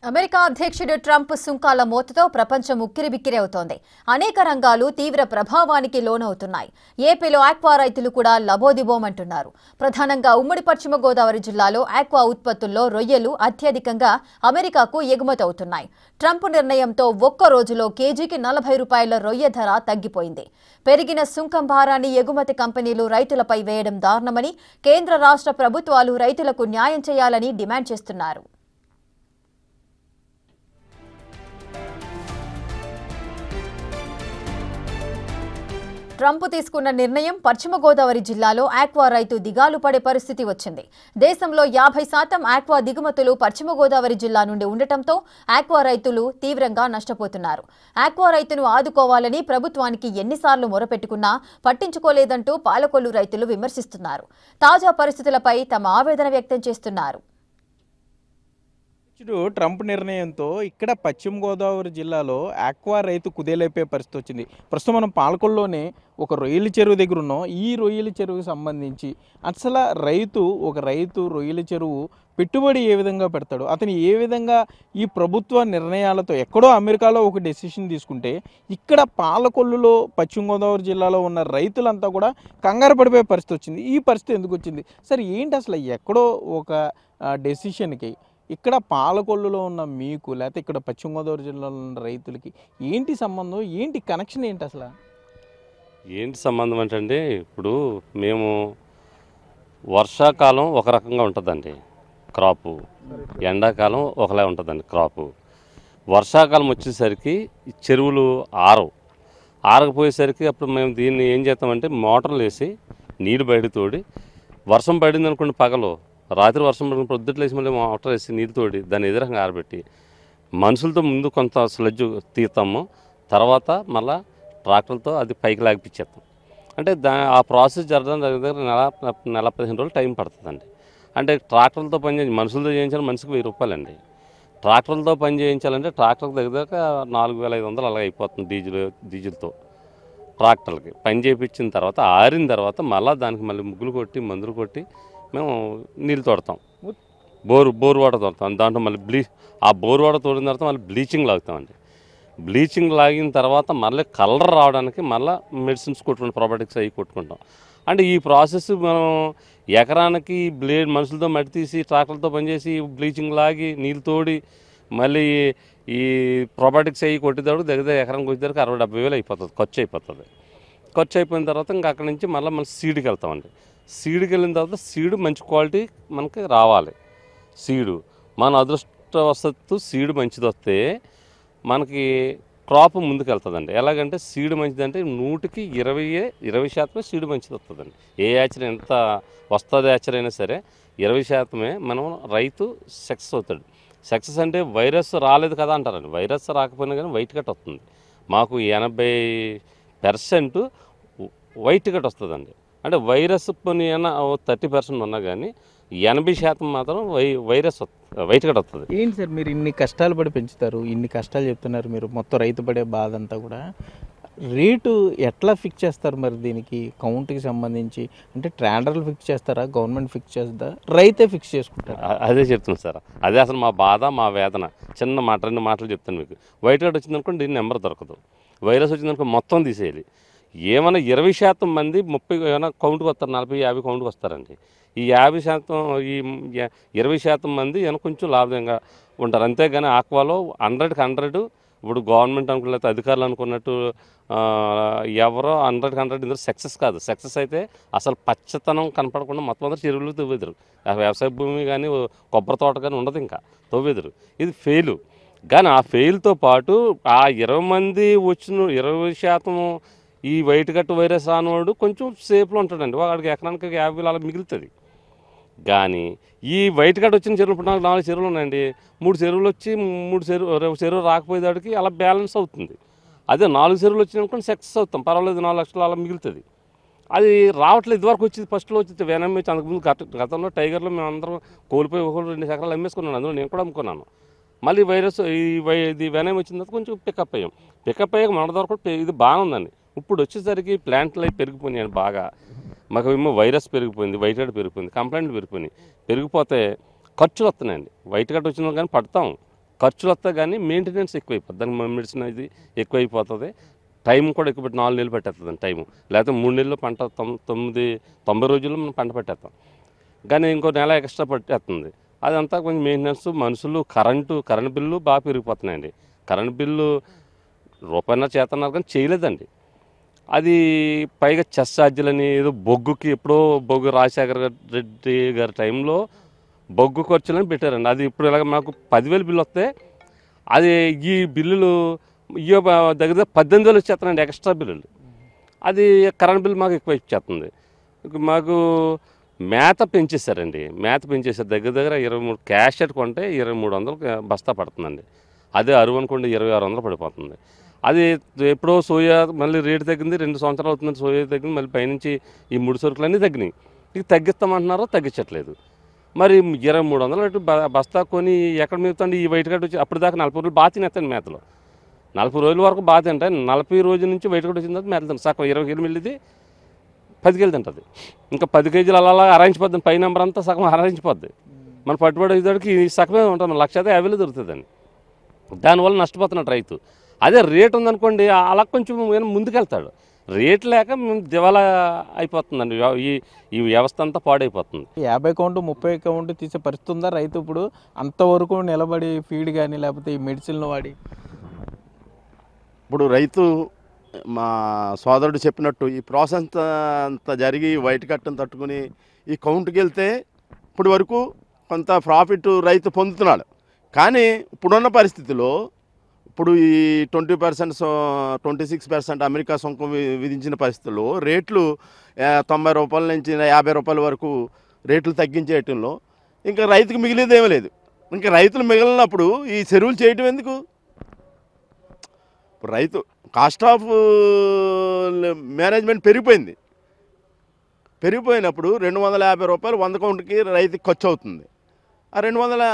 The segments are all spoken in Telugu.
అమెరికా అధ్యక్షుడు ట్రంప్ సుంకాల మోతతో ప్రపంచం ఉక్కిరిబిక్కిరి అవుతోంది. అనేక రంగాలు తీవ్ర ప్రభావానికి లోనవుతున్నాయి. ఏపీలో ఆక్వా రైతులు కూడా లబోదిబోమంటున్నారు. ప్రధానంగా ఉమ్మడి పశ్చిమ గోదావరి జిల్లాలో ఆక్వా ఉత్పత్తుల్లో రొయ్యలు అత్యధికంగా అమెరికాకు ఎగుమతవుతున్నాయి. ట్రంప్ నిర్ణయంతో ఒక్క రోజులో కేజీకి 40 రూపాయల రొయ్య ధర తగ్గిపోయింది. పెరిగిన సుంకం భారాన్ని ఎగుమతి కంపెనీలు రైతులపై వేయడం దారుణమని కేంద్ర రాష్ట్ర ప్రభుత్వాలు రైతులకు న్యాయం చేయాలని డిమాండ్ చేస్తున్నారు. ట్రంప్ తీసుకున్న నిర్ణయం పశ్చిమ గోదావరి జిల్లాలో ఆక్వా రైతు దిగాలు పడే పరిస్థితి వచ్చింది. దేశంలో 50% ఆక్వా దిగుమతులు పశ్చిమ గోదావరి జిల్లా నుండి ఉండటంతో ఆక్వా రైతులు తీవ్రంగా నష్టపోతున్నారు. ఆక్వా రైతును ఆదుకోవాలని ప్రభుత్వానికి ఎన్నిసార్లు మొరపెట్టుకున్నా పట్టించుకోలేదంటూ పాలకొల్లు రైతులు విమర్శిస్తున్నారు. తాజా పరిస్థితులపై తమ ఆవేదన వ్యక్తం చేస్తున్నారు. ట్రంప్ నిర్ణయంతో ఇక్కడ పశ్చిమ గోదావరి జిల్లాలో ఆక్వా రైతు కుదేలైపోయే పరిస్థితి వచ్చింది. ప్రస్తుతం మనం పాలకొల్లోనే ఒక రొయ్యల చెరువు దగ్గర ఉన్నాం. ఈ రొయ్యల చెరువుకి సంబంధించి అసలు రైతు రొయ్యల చెరువు పెట్టుబడి ఏ విధంగా పెడతాడు, అతను ఏ విధంగా ఈ ప్రభుత్వ నిర్ణయాలతో ఎక్కడో అమెరికాలో ఒక డెసిషన్ తీసుకుంటే ఇక్కడ పాలకొల్లులో పశ్చిమ గోదావరి జిల్లాలో ఉన్న రైతులంతా కూడా కంగారు పడిపోయే పరిస్థితి వచ్చింది. ఈ పరిస్థితి ఎందుకు వచ్చింది సార్? ఏంటి అసలు ఎక్కడో ఒక డెసిషన్కి ఇక్కడ పాలకొల్లులో ఉన్న మీకు లేకపోతే ఇక్కడ పశ్చిమ గోదావరి జిల్లాలో ఉన్న రైతులకి ఏంటి సంబంధం, ఏంటి కనెక్షన్ ఏంటి అసలు? ఏంటి సంబంధం అంటే ఇప్పుడు మేము వర్షాకాలం ఒక రకంగా ఉంటుందండి క్రాపు, ఎండాకాలం ఒకలా ఉంటుందండి క్రాపు. వర్షాకాలం వచ్చేసరికి చెరువులు ఆరకపోయేసరికి అప్పుడు మేము దీన్ని ఏం చేస్తామంటే మోటార్లు వేసి నీళ్ళు బయట తోడి, వర్షం పడింది అనుకోండి పగలు, రాత్రి వర్షం పడిన పొద్దుట్లు వేసి మళ్ళీ మోటార్ వేసి నీళ్ళు తోడి దాన్ని ఎదురంగా ఆరబెట్టి మనుషులతో ముందు కొంత స్లెడ్జ్ తీస్తాము, తర్వాత మళ్ళీ ట్రాక్టర్లతో అది పైకి లాగిపించేస్తాం. అంటే ఆ ప్రాసెస్ జరగడం దగ్గర నెల 15 రోజులు టైం పడుతుందండి. అంటే ట్రాక్టర్లతో పని చేయించి మనుషులతో చేయించాలి, మనిషికి 1000 రూపాయలండి. ట్రాక్టర్లతో పని చేయించాలంటే ట్రాక్టర్కి దగ్గర 4500 అలాగ అయిపోతుంది డీజిల్తో. ట్రాక్టర్లకి పని చేయించిన తర్వాత ఆరిన తర్వాత మళ్ళీ ముగ్గులు కొట్టి మందులు కొట్టి మేము నీళ్ళు తోడతాం. Bore water తోడతాం. దాంట్లో మళ్ళీ ఆ బోరు వాటర్ తోడిన తర్వాత మళ్ళీ బ్లీచింగ్ లాగుతామండి. బ్లీచింగ్ లాగిన తర్వాత మళ్ళీ కలర్ రావడానికి మళ్ళీ మెడిసిన్స్ కొట్టుకుంటాం, ప్రోబయోటిక్స్ అవి కొట్టుకుంటాం. అంటే ఈ ప్రాసెస్ మనం ఎకరానికి మనుషులతో మట్టి తీసి ట్రాక్టర్లతో పనిచేసి బ్లీచింగ్ లాగి నీళ్ళు తోడి మళ్ళీ ఈ ప్రోబయోటిక్స్ అవి కొట్టేటప్పుడు దగ్గర ఎకరానికి వచ్చేసరికి 60-70 వేలు అయిపోతుంది, ఖర్చు అయిపోతుంది. ఖర్చు అయిపోయిన తర్వాత ఇంకా అక్కడి నుంచి మళ్ళీ సీడ్కి వెళ్తామండి. సీడ్కి వెళ్ళిన తర్వాత సీడ్ మంచి క్వాలిటీ మనకి రావాలి. సీడు మన అదృష్టవశత్తు సీడ్ మంచిది వస్తే మనకి క్రాప్ ముందుకు వెళ్తుందండి. ఎలాగంటే సీడ్ మంచిదంటే 100కి 20% సీడ్ మంచిది వస్తుందండి. ఏ యాచర్ ఎంత వస్తుంది యాచర్ అయినా సరే 20% మనం రైతు సక్సెస్ అవుతాడు. సక్సెస్ అంటే వైరస్ రాలేదు కదా అంటారండి. వైరస్ రాకపోయినా కానీ వైట్ కట్ వస్తుంది. మాకు 80% వైట్ కట్ వస్తుందండి. అంటే వైరస్ పోనీ 30% ఉన్నా కానీ 80% మాత్రం వైట్ కట్ వస్తుంది. ఏంటి సార్ మీరు ఇన్ని కష్టాలు పడి పెంచుతారు, ఇన్ని కష్టాలు చెప్తున్నారు మీరు, మొత్తం రైతు పడే బాధ అంతా కూడా రేటు ఎట్లా ఫిక్స్ చేస్తారు మరి? దీనికి కౌంట్కి సంబంధించి అంటే ట్రేడర్లు ఫిక్స్ చేస్తారా, గవర్నమెంట్ ఫిక్స్ చేస్తుందా, రైతే ఫిక్స్ చేసుకుంటారు? అదే చెప్తున్నాను సార్, అదే అసలు మా బాధ, మా వేదన. చిన్న మాట 2 మాటలు చెప్తాను మీకు. వైట్ కట్ వచ్చిందనుకోండి దీని నెంబర్ దొరకదు. వైరస్ వచ్చిందనుకో మొత్తం తీసేయాలి. ఏమైనా 20% మంది 30 ఏమైనా కౌంట్కి వస్తారు, 40-50 కౌంట్కి వస్తారండి. ఈ 50% ఈ 20% మంది ఏమైనా కొంచెం లాభంగా ఉంటారు. అంతేగాని ఆక్వాలో 100కి 100 ఇప్పుడు గవర్నమెంట్ అనుకున్నట్టు అధికారులు అనుకున్నట్టు ఎవరో 100కి 100 ఇందులో సక్సెస్ కాదు. సక్సెస్ అయితే అసలు పచ్చతనం కనపడకుండా మొత్తం అందరూ చెరువులు తవ్వేదురు. వ్యవసాయ భూమి కానీ కొబ్బరి తోట కానీ ఉండదు, ఇంకా తవ్వేదురు. ఇది ఫెయిలు. కానీ ఆ ఫెయిల్తో పాటు ఆ 20 మంది వచ్చిన 20% ఈ వైట్ కట్ వైరస్ రానివాడు కొంచెం సేఫ్లో ఉంటాడండి. వాడికి ఎకరానికి 50 వేలు అలా మిగులుతుంది. కానీ ఈ వైట్ కట్ వచ్చిన చెరువులు ఇప్పుడు 4 చెరువులు ఉన్నాయండి. 3 చెరువులు వచ్చి 3 చెరువు రాకపోయేదాడికి అలా బ్యాలెన్స్ అవుతుంది. అదే 4 చెరువులు వచ్చినప్పుడు సక్సెస్ అవుతాం, పర్వాలేదు, 4 లక్షలు అలా మిగులుతుంది. అది రావట్లేదు. ఇదివరకు వచ్చేది ఫస్ట్లో వచ్చి వేనం వచ్చి అంతకుముందు గతంలో టైగర్లో మేము అందరం కోల్పోయి 1-2 ఎకరాలు అమ్మేసుకున్నాను. అందులో నేను కూడా అమ్ముకున్నాను. మళ్ళీ వైరస్ ఇది వేనం వచ్చిన తర్వాత కొంచెం పికప్ అయ్యాక మన దొరకడం ఇది బాగా ఉందండి. ఇప్పుడు వచ్చేసరికి ప్లాంట్లు అవి పెరిగిపోయినాయండి బాగా. మాకు ఏమో వైరస్ పెరిగిపోయింది, వైట్ కట్ పెరిగిపోయింది, కంప్లైంట్లు పెరిగిపోయినాయి. పెరిగిపోతే ఖర్చులు వస్తున్నాయండి. వైట్ కట్ వచ్చినా కానీ పడతాం, ఖర్చులు వస్తాయి కానీ మెయింటెనెన్స్ ఎక్కువైపోతుంది, దానికి మెడిసిన్ ఇది ఎక్కువైపోతుంది, టైం కూడా ఎక్కువ పెట్టి 4 నెలలు పెట్టేస్తుంది టైము, లేకపోతే 3 నెలలు పంట 90 రోజుల్లో మనం పంట పెట్టేస్తాం, కానీ ఇంకో నెల ఎక్స్ట్రా పట్టేస్తుంది. అదంతా కొంచెం మెయింటెనెన్స్, మనుషులు, కరెంటు బిల్లు బాగా పెరిగిపోతున్నాయండి. కరెంటు బిల్లు రూపాయన్నర చేతన్నారు కానీ చేయలేదండి. అది పైగా చెస్ ఛార్జీలని ఏదో బొగ్గుకి ఎప్పుడో బొగ్గు రాజశేఖర రెడ్డి గారి టైంలో బొగ్గు ఖర్చులని పెట్టారండి. అది ఇప్పుడు ఇలాగ మాకు 10,000 బిల్లు వస్తే అది ఈ బిల్లులు ఇయ్యో దగ్గర 18,000 వచ్చేస్తానండి ఎక్స్ట్రా బిల్లులు. అది కరెంట్ బిల్ మాకు ఎక్కువ ఇచ్చేస్తుంది. మాకు మేత పెంచేశారండి, దగ్గర 23 క్యాష్ ఎట్ కొంటే 2300 బస్తా పడుతుందండి. అదే అరువు అనుకోండి 2600 పడిపోతుంది. అది ఎప్పుడో సోయా మళ్ళీ రేటు తగ్గింది, 2 సంవత్సరాలు అవుతుంది సోయా తగ్గింది, మళ్ళీ పైనుంచి ఈ ముడి సరుకులన్నీ తగ్గినాయి. ఇక తగ్గిస్తామంటున్నారో తగ్గించట్లేదు. మరి 2300 బస్తా కొని ఎక్కడ మిగుతుంది? ఈ వైట్ కట్ వచ్చి అప్పుడు దాకా 40 రోజులు బాగా తినేస్తాను మేతలో, 40 రోజుల వరకు బాగా తింటాయి. 40 రోజుల నుంచి వైట్ కట్ వచ్చిన తర్వాత మేత తింటాను, సగం 20 కేజీలు వెళ్ళిది 10 కేజీలు తింటుంది. ఇంకా 10 కేజీలు అలా అరాయించిపోద్ది, పై నెంబర్ అంతా సగం అరాయించిపోద్ది. మన పట్టుబడేదానికి సగమే ఉంటుంది, 1,50,000 దొరుకుతుందండి. దానివల్ల నష్టపోతున్నట్టు రైతు. అదే రేటు ఉందనుకోండి అలా కొంచెం ముందుకెళ్తాడు. రేట్ లేక మేము దివాలా అయిపోతుందండి, ఈ వ్యవస్థ అంతా పాడైపోతుంది. 50 కౌంటు 30 కౌంటు తీసే పరిస్థితి ఉందా రైతు ఇప్పుడు? అంతవరకు నిలబడి ఫీడ్ కానీ లేకపోతే ఈ మెడిసిన్లు వాడి ఇప్పుడు రైతు మా సోదరుడు చెప్పినట్టు ఈ ప్రాసెస్ అంతా జరిగి వైట్ కట్టను తట్టుకుని ఈ కౌంట్కి వెళ్తే ఇప్పటి వరకు కొంత ప్రాఫిట్ రైతు పొందుతున్నాడు. కానీ ఇప్పుడున్న పరిస్థితిలో ఇప్పుడు ఈ 20%, 26% అమెరికా సుంకం విధించిన పరిస్థితుల్లో రేట్లు 90 రూపాయల నుంచి 50 రూపాయల వరకు రేట్లు తగ్గించేయటంలో ఇంకా రైతుకు మిగిలేదేమీ లేదు. ఇంకా రైతులు మిగిలినప్పుడు ఈ చెరువులు చేయటం ఎందుకు? ఇప్పుడు రైతు కాస్ట్ ఆఫ్ మేనేజ్మెంట్ పెరిగిపోయినప్పుడు 250 రూపాయలు 100 కౌంట్కి రైతుకి ఖర్చు అవుతుంది. ఆ 200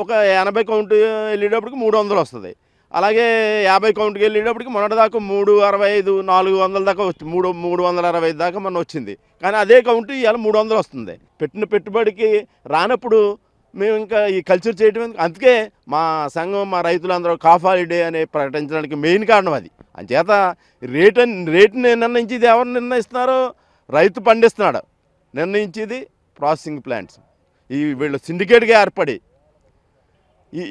ఒక 80 కౌంట్ వెళ్ళేటప్పటికి 300 వస్తుంది. అలాగే 50 కౌంట్కి వెళ్ళేటప్పటికి మొన్నటిదాకా 365, 400 దాకా వచ్చి 365 దాకా మనం వచ్చింది. కానీ అదే కౌంట్ ఇవాళ 300 వస్తుంది. పెట్టిన పెట్టుబడికి రానప్పుడు మేము ఇంకా ఈ కల్చర్ చేయటం. అందుకే మా సంఘం, మా రైతులందరూ కాఫ్ హాలిడే అని ప్రకటించడానికి మెయిన్ కారణం అది. అంచేత రేటుని నిర్ణయించేది ఎవరు నిర్ణయిస్తున్నారో? రైతు పండిస్తున్నాడు, నిర్ణయించేది ప్రాసెసింగ్ ప్లాంట్స్. వీళ్ళు సిండికేట్గా ఏర్పడి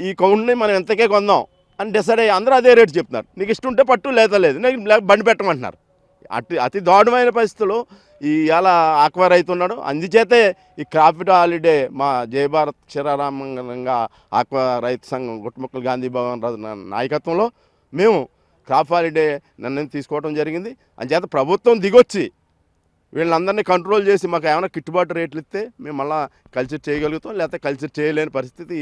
ఈ కౌంట్ని మనం ఎంతకే కొందాం అని డిసైడ్ అయ్యి అందరూ అదే రేటు చెప్తున్నారు. నీకు ఇష్టం ఉంటే పట్టు, లేదా లేదు, నీకు బండి పెట్టమంటున్నారు. అతి దారుణమైన పరిస్థితుల్లో ఇలా ఆక్వా రైతు ఉన్నాడు. అందుచేతే ఈ క్రాఫ్ట్ హాలిడే మా జయభారత్ క్షీరారామంగా ఆక్వా రైతు సంఘం గుట్టుముక్కల గాంధీ భవన్ నాయకత్వంలో మేము క్రాఫ్ హాలిడే నిర్ణయం తీసుకోవడం జరిగింది. అందుచేత ప్రభుత్వం దిగొచ్చి వీళ్ళందరినీ కంట్రోల్ చేసి మాకు ఏమైనా గిట్టుబాటు రేట్లు ఇస్తే మేము మళ్ళీ కల్చర్ చేయగలుగుతాం, లేకపోతే కల్చర్ చేయలేని పరిస్థితి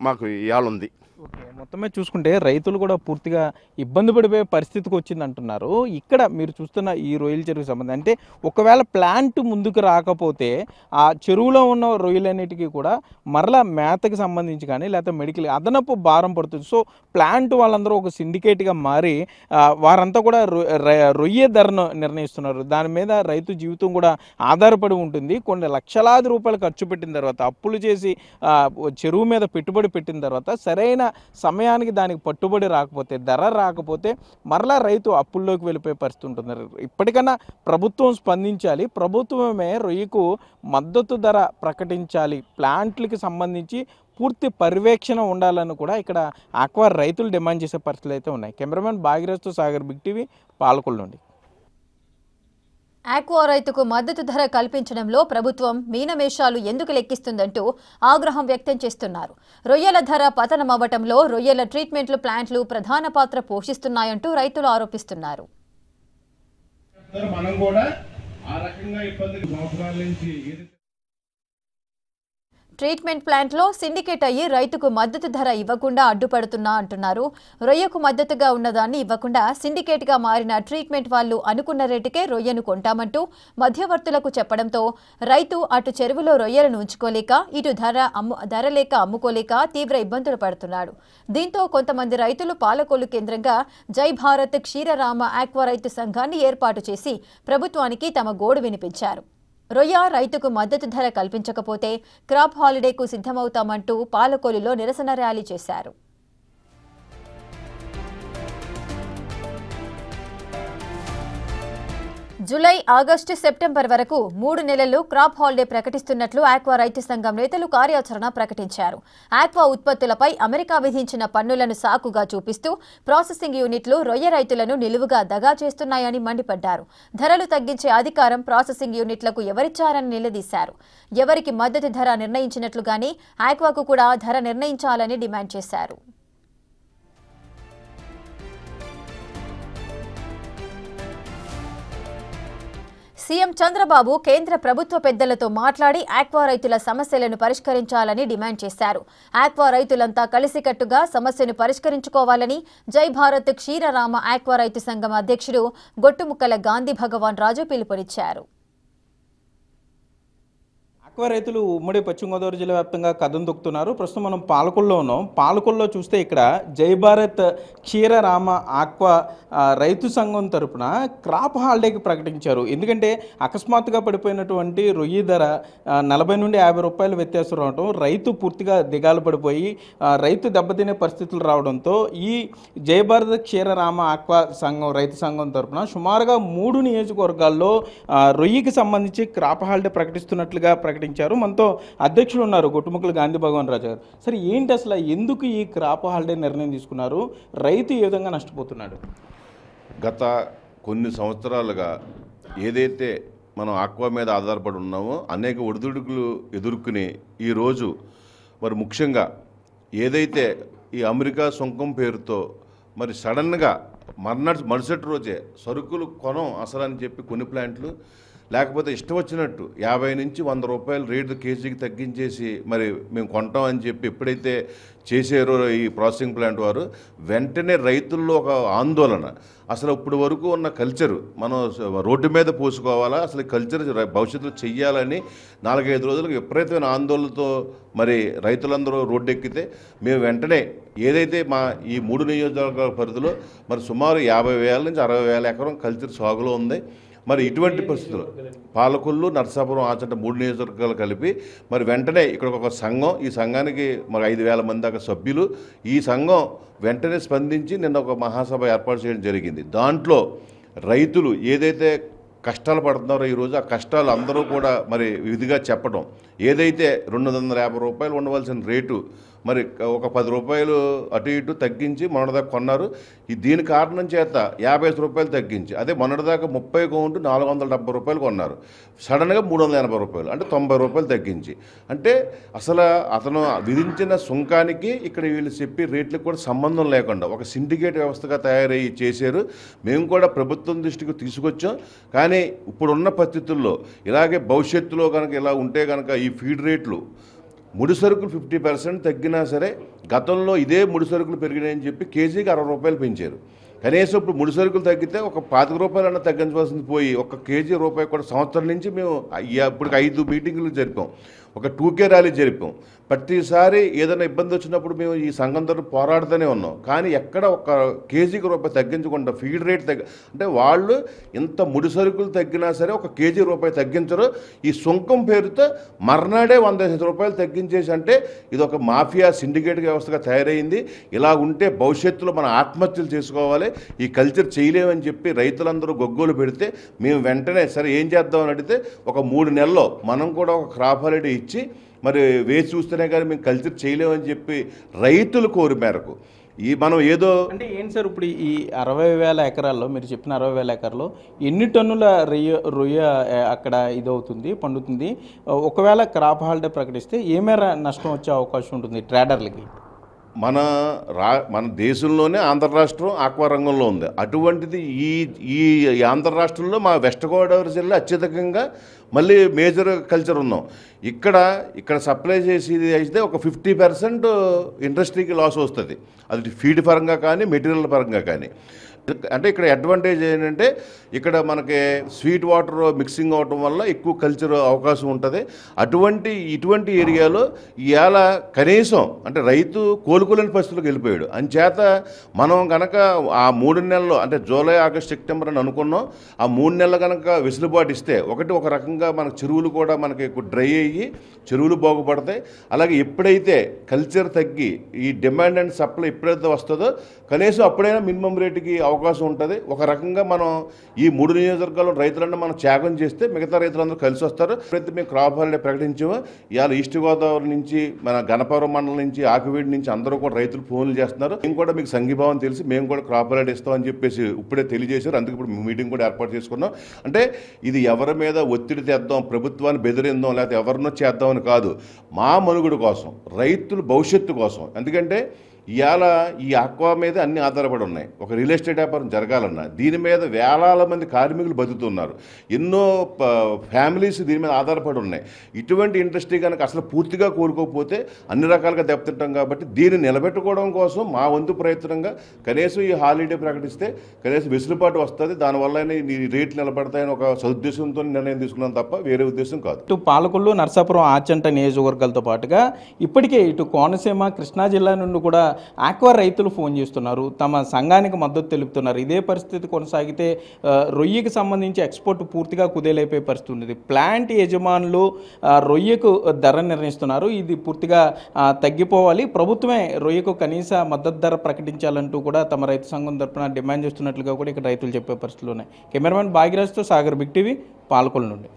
మాకు ఇవాళ ఉంది. ఓకే, మొత్తమే చూసుకుంటే రైతులు కూడా పూర్తిగా ఇబ్బంది పడిపోయే పరిస్థితికి వచ్చింది అంటున్నారు. ఇక్కడ మీరు చూస్తున్న ఈ రొయ్యల చెరువుకి సంబంధించి అంటే ఒకవేళ ప్లాంట్ ముందుకు రాకపోతే ఆ చెరువులో ఉన్న రొయ్యలన్నిటికీ కూడా మరలా మేతకి సంబంధించి కానీ లేకపోతే మెడికల్ అదనపు భారం పడుతుంది. సో ప్లాంట్ వాళ్ళందరూ ఒక సిండికేట్గా మారి వారంతా కూడా రొయ్య ధరను నిర్ణయిస్తున్నారు. దాని మీద రైతు జీవితం కూడా ఆధారపడి ఉంటుంది. కొన్ని లక్షలాది రూపాయలు ఖర్చు పెట్టిన తర్వాత, అప్పులు చేసి చెరువు మీద పెట్టుబడి పెట్టిన తర్వాత సరైన సమయానికి దానికి పట్టుబడి రాకపోతే, ధర రాకపోతే మరలా రైతు అప్పుల్లోకి వెళ్ళిపోయే పరిస్థితి ఉంటుంది. ఇప్పటికన్నా ప్రభుత్వం స్పందించాలి, ప్రభుత్వమే రొయ్యకు మద్దతు ధర ప్రకటించాలి, ప్లాంట్లకి సంబంధించి పూర్తి పర్యవేక్షణ ఉండాలని కూడా ఇక్కడ ఆక్వా రైతులు డిమాండ్ చేసే పరిస్థితులు అయితే ఉన్నాయి. కెమెరామెన్ భాగీరథ్తో సాగర్, బిగ్ టీవీ, పాలకొల్లు నుండి. ఆక్వా రైతుకు మద్దతు ధర కల్పించడంలో ప్రభుత్వం మీనమేషాలు ఎందుకు లెక్కిస్తుందంటూ ఆగ్రహం వ్యక్తం చేస్తున్నారు. రొయ్యల ధర పతనమవ్వటంలో రొయ్యల ట్రీట్మెంట్లు ప్లాంట్లు ప్రధాన పాత్ర పోషిస్తున్నాయంటూ రైతులు ఆరోపిస్తున్నారు. ట్రీట్మెంట్ ప్లాంట్లో సిండికేట్ అయ్యి రైతుకు మద్దతు ధర ఇవ్వకుండా అడ్డుపడుతున్నా అంటున్నారు. రొయ్యకు మద్దతుగా ఉన్నదాన్ని ఇవ్వకుండా సిండికేట్గా మారిన ట్రీట్మెంట్ వాళ్ళు అనుకున్న రేటుకే రొయ్యను కొంటామంటూ మధ్యవర్తులకు చెప్పడంతో రైతు అటు చెరువులో రొయ్యలను ఉంచుకోలేక, ఇటు ధర లేక అమ్ముకోలేక తీవ్ర ఇబ్బందులు పడుతున్నాడు. దీంతో కొంతమంది రైతులు పాలకొల్లు కేంద్రంగా జై భారత్ క్షీరరామ ఆక్వా రైతు సంఘాన్ని ఏర్పాటు చేసి ప్రభుత్వానికి తమ గోడు వినిపించారు. రొయ్య రైతుకు మద్దతు ధర కల్పించకపోతే క్రాప్ హాలిడేకు సిద్ధమవుతామంటూ పాలకొల్లులో నిరసన ర్యాలీ చేశారు. జూలై, ఆగస్టు, సెప్టెంబర్ వరకు 3 నెలలు క్రాప్ హాలిడే ప్రకటిస్తున్నట్లు ఆక్వా రైతు సంఘం నేతలు కార్యాచరణ ప్రకటించారు. ఆక్వా ఉత్పత్తులపై అమెరికా విధించిన పన్నులను సాకుగా చూపిస్తూ ప్రాసెసింగ్ యూనిట్లు రొయ్య రైతులను నిలువుగా దగా చేస్తున్నాయని మండిపడ్డారు. ధరలు తగ్గించే అధికారం ప్రాసెసింగ్ యూనిట్లకు ఎవరిచ్చారని నిలదీశారు. ఎవరికి మద్దతు ధర నిర్ణయించినట్లుగానే ఆక్వాకు కూడా ధర నిర్ణయించాలని డిమాండ్ చేశారు. సీఎం చంద్రబాబు కేంద్ర ప్రభుత్వ పెద్దలతో మాట్లాడి ఆక్వా రైతుల సమస్యలను పరిష్కరించాలని డిమాండ్ చేశారు. ఆక్వా రైతులంతా కలిసికట్టుగా సమస్యను పరిష్కరించుకోవాలని జై భారత్ క్షీరరామ ఆక్వా రైతు సంఘం అధ్యక్షుడు గొట్టుముక్కల గాంధీ భగవాన్ రాజు పిలుపునిచ్చారు. ఆక్వా రైతులు ఉమ్మడి పశ్చిమ గోదావరి జిల్లా వ్యాప్తంగా కథం దొక్కుతున్నారు. ప్రస్తుతం మనం పాలకొల్లో ఉన్నాం. పాలకొల్లో చూస్తే ఇక్కడ జై భారత్ క్షీరరామ ఆక్వా రైతు సంఘం తరపున క్రాప్ హాలిడేకి ప్రకటించారు. ఎందుకంటే అకస్మాత్తుగా పడిపోయినటువంటి రొయ్యి ధర 40 నుండి 50 రూపాయలు వ్యత్యాసం రావడం, రైతు పూర్తిగా దిగాలు పడిపోయి రైతు దెబ్బతినే పరిస్థితులు రావడంతో ఈ జై భారత్ క్షీరరామ ఆక్వా సంఘం రైతు సంఘం తరపున సుమారుగా 3 నియోజకవర్గాల్లో రొయ్యికి సంబంధించి క్రాప్ హాలిడే ప్రకటిస్తున్నట్లుగా ప్రకటించారు. మనతో అధ్యక్షులు ఉన్నారు గొట్టుముక్కల గాంధీ భగవాన్ రాజు గారు. సరే, ఏంటి అసలు ఎందుకు ఈ క్రాప్ హాలిడే నిర్ణయం తీసుకున్నారు? రైతు ఏ విధంగా నష్టపోతున్నాడు? గత కొన్ని సంవత్సరాలుగా ఏదైతే మనం ఆక్వా మీద ఆధారపడి ఉన్నామో అనేక ఒడిదుడుకులు ఎదుర్కొని ఈరోజు మరి ముఖ్యంగా ఏదైతే ఈ అమెరికా సుంకం పేరుతో మరి సడన్గా మరుసటి రోజే సరుకులు కొనం అసలు అని చెప్పి కొన్ని ప్లాంట్లు, లేకపోతే ఇష్టం వచ్చినట్టు 50 నుంచి 100 రూపాయలు రేటు కేజీకి తగ్గించేసి మరి మేము కొంటాం అని చెప్పి ఎప్పుడైతే చేసారో ఈ ప్రాసెసింగ్ ప్లాంట్ వారు, వెంటనే రైతుల్లో ఒక ఆందోళన. అసలు ఇప్పుడు వరకు ఉన్న కల్చరు మనం రోడ్డు మీద పోసుకోవాలా, అసలు కల్చర్ భవిష్యత్తులో చెయ్యాలని 4-5 రోజులకు విపరీతమైన ఆందోళనతో మరి రైతులందరూ రోడ్డు ఎక్కితే మేము వెంటనే ఏదైతే మా ఈ 3 నియోజకవర్గాల పరిధిలో మరి సుమారు 50,000 నుంచి 60,000 ఎకరం కల్చర్ సాగులో ఉంది. మరి ఇటువంటి పరిస్థితులు పాలకొల్లు, నరసాపురం, ఆచంట 3 నియోజకవర్గాలు కలిపి మరి వెంటనే ఇక్కడ ఒక సంఘం, ఈ సంఘానికి మరి 5,000 మంది దాకా సభ్యులు, ఈ సంఘం వెంటనే స్పందించి నిన్న ఒక మహాసభ ఏర్పాటు చేయడం జరిగింది. దాంట్లో రైతులు ఏదైతే కష్టాలు పడుతున్నారో ఈరోజు ఆ కష్టాలు అందరూ కూడా మరి విధిగా చెప్పడం, ఏదైతే 250 రూపాయలు ఉండవలసిన రేటు మరి ఒక 10 రూపాయలు అటు ఇటు తగ్గించి మొన్నటిదాకా కొన్నారు. దీని కారణం చేత 55 రూపాయలు తగ్గించి, అదే మొన్నటిదాకా 30 కౌంటు 470 రూపాయలు కొన్నారు, సడన్గా 380 రూపాయలు, అంటే 90 రూపాయలు తగ్గించి. అంటే అసలు అతను విధించిన సుంకానికి ఇక్కడ వీళ్ళు చెప్పి రేట్లకు కూడా సంబంధం లేకుండా ఒక సిండికేట్ వ్యవస్థగా తయారయ్యి చేశారు. మేము కూడా ప్రభుత్వం దృష్టికి తీసుకొచ్చాం. కానీ ఇప్పుడున్న పరిస్థితుల్లో ఇలాగే భవిష్యత్తులో కనుక ఇలా ఉంటే కనుక ఈ ఫీడ్ రేట్లు ముడి సరుకులు 50% తగ్గినా సరే, గతంలో ఇదే ముడి సరుకులు పెరిగినాయని చెప్పి కేజీకి 60 రూపాయలు పెంచారు. కనీసం ఇప్పుడు ముడి సరుకులు తగ్గితే ఒక 25 రూపాయలన్నా తగ్గించవలసింది పోయి ఒక కేజీ రూపాయి కూడా సంవత్సరం నుంచి మేము ఇప్పుడు 5 మీటింగులు జరిపాం, ఒక 2K ర్యాలీ జరిపాం. ప్రతిసారి ఏదైనా ఇబ్బంది వచ్చినప్పుడు మేము ఈ సంఘంతో పోరాడుతూనే ఉన్నాం. కానీ ఎక్కడ ఒక కేజీకి రూపాయి తగ్గించకుండా ఫీడ్ రేట్ అంటే వాళ్ళు ఇంత ముడి సరుకులు తగ్గినా సరే ఒక కేజీ రూపాయి తగ్గించరు. ఈ సుంకం పేరుతో మర్నాడే 150 రూపాయలు తగ్గించేసి, అంటే ఇది ఒక మాఫియా సిండికేట్ వ్యవస్థగా తయారైంది. ఇలా ఉంటే భవిష్యత్తులో మనం ఆత్మహత్యలు చేసుకోవాలి, ఈ కల్చర్ చేయలేమని చెప్పి రైతులందరూ గొగ్గోలు పెడితే మేము వెంటనే సరే ఏం చేద్దామని అడిగితే ఒక 3 నెలల్లో మనం కూడా ఒక క్రాప్ హాలిడే ఇచ్చి మరి వేసి చూస్తేనే కానీ మేము కల్చర్ చేయలేమని చెప్పి రైతుల కోరి మేరకు ఈ మనం ఏదో అంటే ఏంటి సార్, ఇప్పుడు ఈ 60,000 ఎకరాల్లో మీరు చెప్పిన 60,000 ఎకరాల్లో ఎన్ని టన్నుల రొయ్య అక్కడ ఇదవుతుంది, పండుతుంది? ఒకవేళ క్రాప్ హాలిడే ప్రకటిస్తే ఏ మేర నష్టం వచ్చే అవకాశం ఉంటుంది ట్రేడర్లకి? మన దేశంలోనే ఆంధ్ర రాష్ట్రం ఆక్వా రంగంలో ఉంది. అటువంటిది ఈ ఆంధ్ర రాష్ట్రంలో మా వెస్ట్ గోదావరి జిల్లా అత్యధికంగా మళ్ళీ మేజర్ కల్చర్ ఉన్నాం. ఇక్కడ సప్లై చేసేది అయితే ఒక 50% ఇండస్ట్రీకి లాస్ వస్తుంది, అది ఫీడ్ పరంగా కానీ మెటీరియల్ పరంగా కానీ. అంటే ఇక్కడ అడ్వాంటేజ్ ఏంటంటే ఇక్కడ మనకి స్వీట్ వాటర్ మిక్సింగ్ అవటం వల్ల ఎక్కువ కల్చర్ అవకాశం ఉంటుంది. ఇటువంటి ఏరియాలో ఇవాళ కనీసం అంటే రైతు కోలుకోలేని పరిస్థితులకు వెళ్ళిపోయాడు. అంచేత మనం కనుక ఆ 3 నెలల్లో అంటే జూలై, ఆగస్ట్, సెప్టెంబర్ అని అనుకున్నాం. ఆ 3 నెలలు కనుక వెసులుబాటు ఇస్తే ఒక రకంగా మన చెరువులు కూడా మనకి డ్రై అయ్యి అవుతాయి, చెరువులు బాగుపడతాయి. అలాగే ఎప్పుడైతే కల్చర్ తగ్గి ఈ డిమాండ్ అండ్ సప్లై ఎప్పుడైతే వస్తుందో కనీసం అప్పుడైనా మినిమం రేటుకి అవకాశం ఉంటుంది. ఒక రకంగా మనం ఈ 3 నియోజకవర్గాల్లో రైతులన్నా మనం త్యాగం చేస్తే మిగతా రైతులందరూ కలిసి వస్తారు. ఎప్పుడైతే మేము క్రాప్ హాలిడే ప్రకటించామో ఇవాళ ఈస్ట్ గోదావరి నుంచి, మన గణపవరం మండలం నుంచి, ఆకువీడి నుంచి అందరూ కూడా రైతులు ఫోన్లు చేస్తున్నారు. మేము కూడా మీకు సంఘీభావం తెలిసి మేము కూడా క్రాప్ హాలిడే ఇస్తామని చెప్పేసి ఇప్పుడే తెలియజేశారు. అందుకే ఇప్పుడు మీటింగ్ కూడా ఏర్పాటు చేసుకున్నాం. అంటే ఇది ఎవరి మీద ఒత్తిడి తెద్దాం, ప్రభుత్వాన్ని బెదిరిందాం, లేకపోతే ఎవరినో చేద్దామని కాదు, మా మనుగడ కోసం, రైతుల భవిష్యత్తు కోసం. ఎందుకంటే ఇవాళ ఈ ఆక్వా మీద అన్ని ఆధారపడి ఉన్నాయి. ఒక రియల్ ఎస్టేట్ వ్యాపారం జరగాలన్నా దీని మీద వేలాల మంది కార్మికులు బతుకుతున్నారు, ఎన్నో ఫ్యామిలీస్ దీని మీద ఆధారపడి ఉన్నాయి. ఇటువంటి ఇండస్ట్రీ కనుక అసలు పూర్తిగా కోరుకోకపోతే అన్ని రకాలుగా దెబ్బతింటాం. కాబట్టి దీన్ని నిలబెట్టుకోవడం కోసం మా వంతు ప్రయత్నంగా కనీసం ఈ హాలిడే ప్రకటిస్తే కనీసం వెసులుబాటు వస్తుంది, దానివల్ల ఈ రేట్లు నిలబడతాయని ఒక సదుద్దేశంతో నిర్ణయం తీసుకున్నాం తప్ప వేరే ఉద్దేశం కాదు. ఇటు పాలకొల్లు, నర్సాపురం, ఆచంట నియోజకవర్గాలతో పాటుగా ఇప్పటికే ఇటు కోనసీమ, కృష్ణా జిల్లా నుండి కూడా ఆక్వా రైతులు ఫోన్ చేస్తున్నారు, తమ సంఘానికి మద్దతు తెలుపుతున్నారు. ఇదే పరిస్థితి కొనసాగితే రొయ్యకి సంబంధించి ఎక్స్పోర్ట్ పూర్తిగా కుదేలైపోయే పరిస్థితి ఉంది. ప్లాంట్ యజమానులు రొయ్యకు ధర నిర్ణయిస్తున్నారు, ఇది పూర్తిగా తగ్గిపోవాలి, ప్రభుత్వమే రొయ్యకు కనీస మద్దతు ధర ప్రకటించాలంటూ కూడా తమ రైతు సంఘం తరపున డిమాండ్ చేస్తున్నట్లుగా కూడా ఇక్కడ రైతులు చెప్పే పరిస్థితులు ఉన్నాయి. కెమెరామెన్ భాగ్యరాజ్తో సాగర్, బిగ్ టీవీ, పాలకొల్లు నుండి.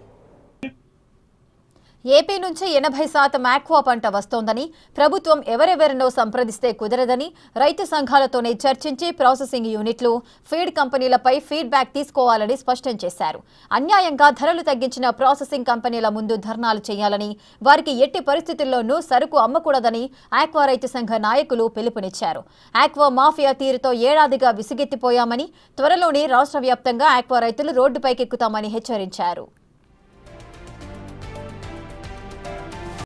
ఏపీ నుంచి 80% ఆక్వా పంట వస్తోందని, ప్రభుత్వం ఎవరెవరినో సంప్రదిస్తే కుదరదని, రైతు సంఘాలతోనే చర్చించి ప్రాసెసింగ్ యూనిట్లు, ఫీడ్ కంపెనీలపై ఫీడ్బ్యాక్ తీసుకోవాలని స్పష్టం చేశారు. అన్యాయంగా ధరలు తగ్గించిన ప్రాసెసింగ్ కంపెనీల ముందు ధర్నాలు చేయాలని, వారికి ఎట్టి పరిస్థితుల్లోనూ సరుకు అమ్మకూడదని ఆక్వా రైతు సంఘ నాయకులు పిలుపునిచ్చారు. ఆక్వా మాఫియా తీరుతో ఏడాదిగా విసిగెత్తిపోయామని, త్వరలోనే రాష్ట్ర వ్యాప్తంగా ఆక్వా రైతులు రోడ్డుపైకెక్కుతామని హెచ్చరించారు.